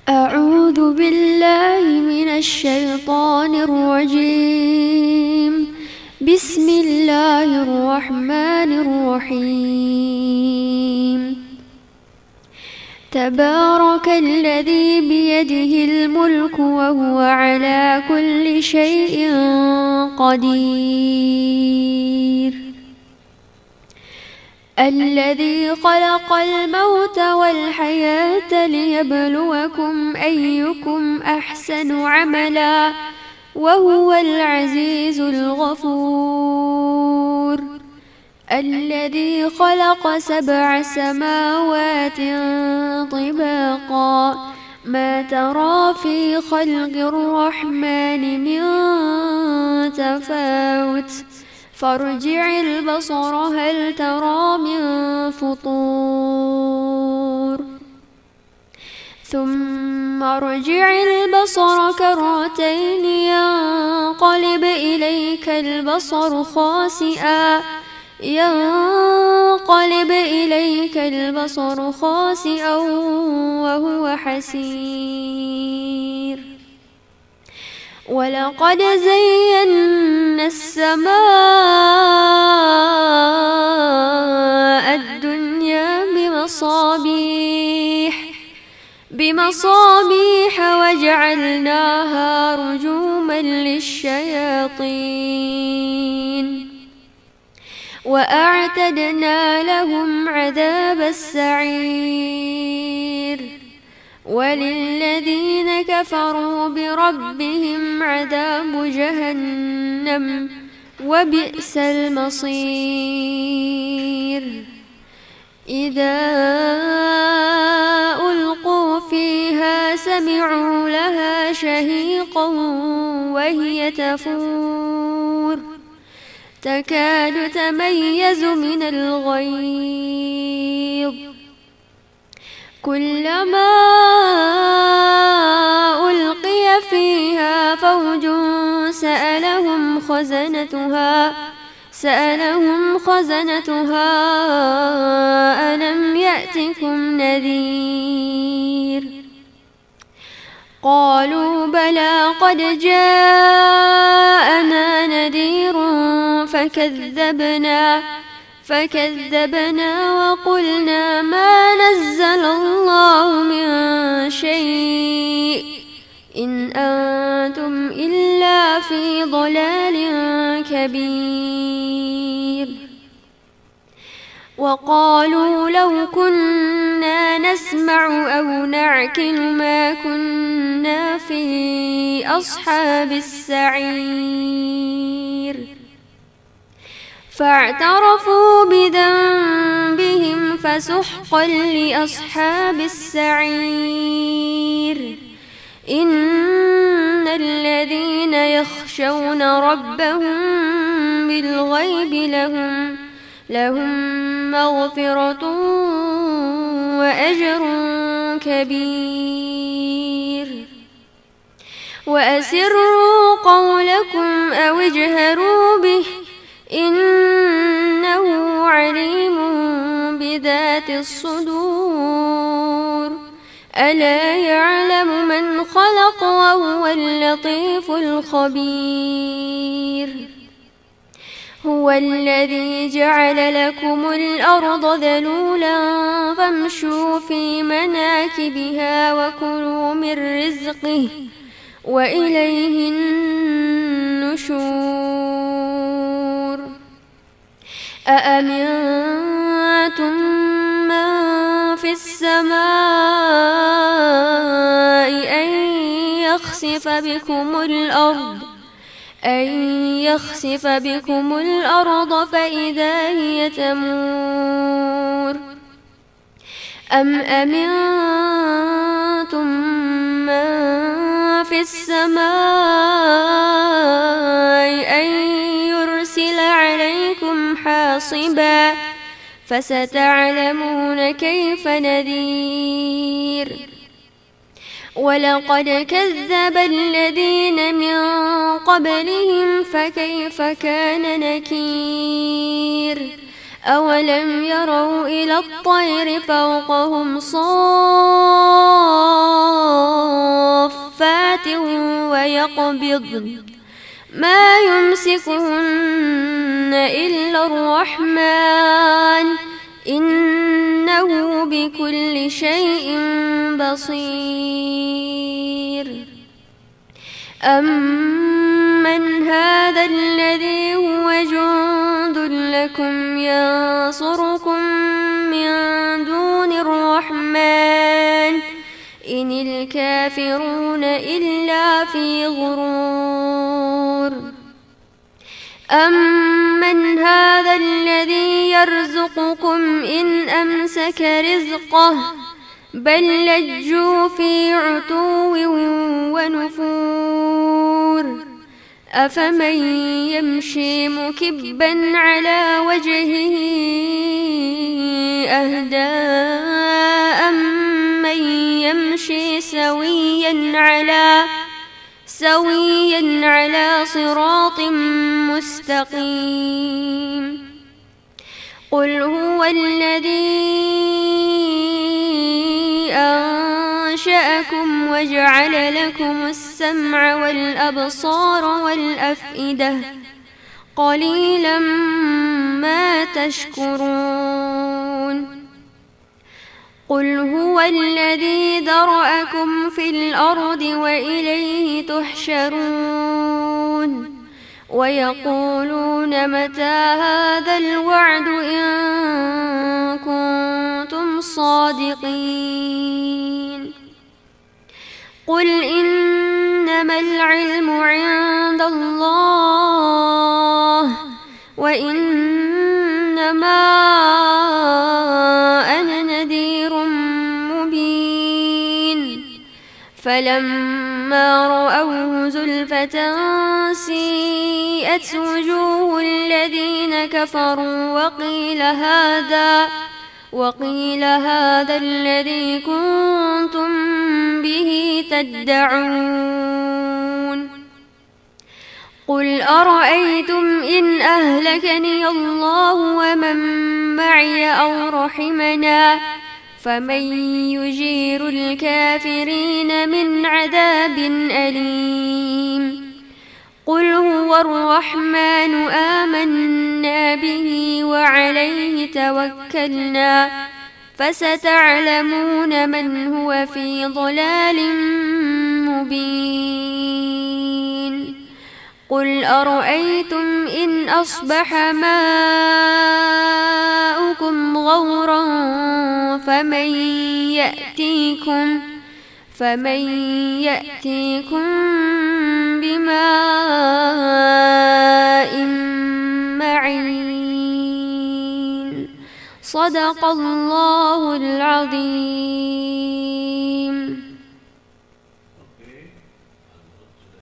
أعوذ بالله من الشيطان الرجيم. بسم الله الرحمن الرحيم. تبارك الذي بيده الملك وهو على كل شيء قدير. الذي خلق الموت والحياة ليبلوكم أيكم أحسن عملا وهو العزيز الغفور. الذي خلق 7 سماوات طباقا ما ترى في خلق الرحمن من تفاوت فارجع البصر هل ترى من فطور ثم ارجع البصر كرتين ينقلب إليك البصر خاسئا وهو حسير. ولقد زينا السماء الدنيا بمصابيح وجعلناها رجوما للشياطين وأعتدنا لهم عذاب السعير. وللذين كفروا بربهم عذاب جهنم وبئس المصير. إذا ألقوا فيها سمعوا لها شهيقا وهي تفور تكاد تميز من الغيظ كلما ألقي فيها فوج سألهم خزنتها ألم يأتكم نذير. قالوا بلى قد جاءنا نذير فكذبنا وقلنا ما نزل الله من شيء إن أنتم إلا في ضلال كبير. وقالوا لو كنا نسمع أو نعقل ما كنا في أصحاب السعير. فاعترفوا بذنبهم فسحقا لأصحاب السعير. إن الذين يخشون ربهم بالغيب لهم مغفرة وأجر كبير. وأسروا قولكم أو اجهروا به إنه عليم بذات الصدور. ألا يعلم من خلق وهو اللطيف الخبير. هو الذي جعل لكم الأرض ذلولا فامشوا في مناكبها وكلوا من رزقه وإليه النشور. أأمنتم من في السماء أن يخسف بكم الأرض فإذا هي تمور. أم أمنتم من في السماء أن يرسل عليكم حاصبا فستعلمون كيف نذير. ولقد كذب الذين من قبلهم فكيف كان نكير. أولم يروا إلى الطير فوقهم صافات يقبضن ما يمسكهن إلا الرحمن إنه بكل شيء بصير. أمن هذا الذي هو جند لكم ينصركم من دون الرحمن إن الكافرون إلا في غرور. أمن هذا الذي يرزقكم إن أمسك رزقه بل لجوا في عتو ونفور. أفمن يمشي مكبا على وجهه أهدى أمن يمشي سويا على صراط مستقيم. قل هو الذي أنشأكم وجعل لكم السمع والأبصار والأفئدة قليلا ما تشكرون. قل هو الذي ذرأكم في الأرض وإليه تحشرون. ويقولون متى هذا الوعد إن كنتم صادقين. قل إنما العلم عند الله وإنما أنا نذير مبين. فلما رأوه زلفة سيئت وجوه الذين كفروا وقيل هذا الذي كنتم به تدعون. قل أرأيتم إن أهلكني الله ومن معي أو رحمنا فمن يجير الكافرين من عذاب أليم. قل هو الرحمن آمنا به وعليه توكلنا فستعلمون من هو في ضلال مبين. قل أرأيتم إن أصبح ماؤكم غورا فمن يأتيكم بماء معين. صدق الله العظيم.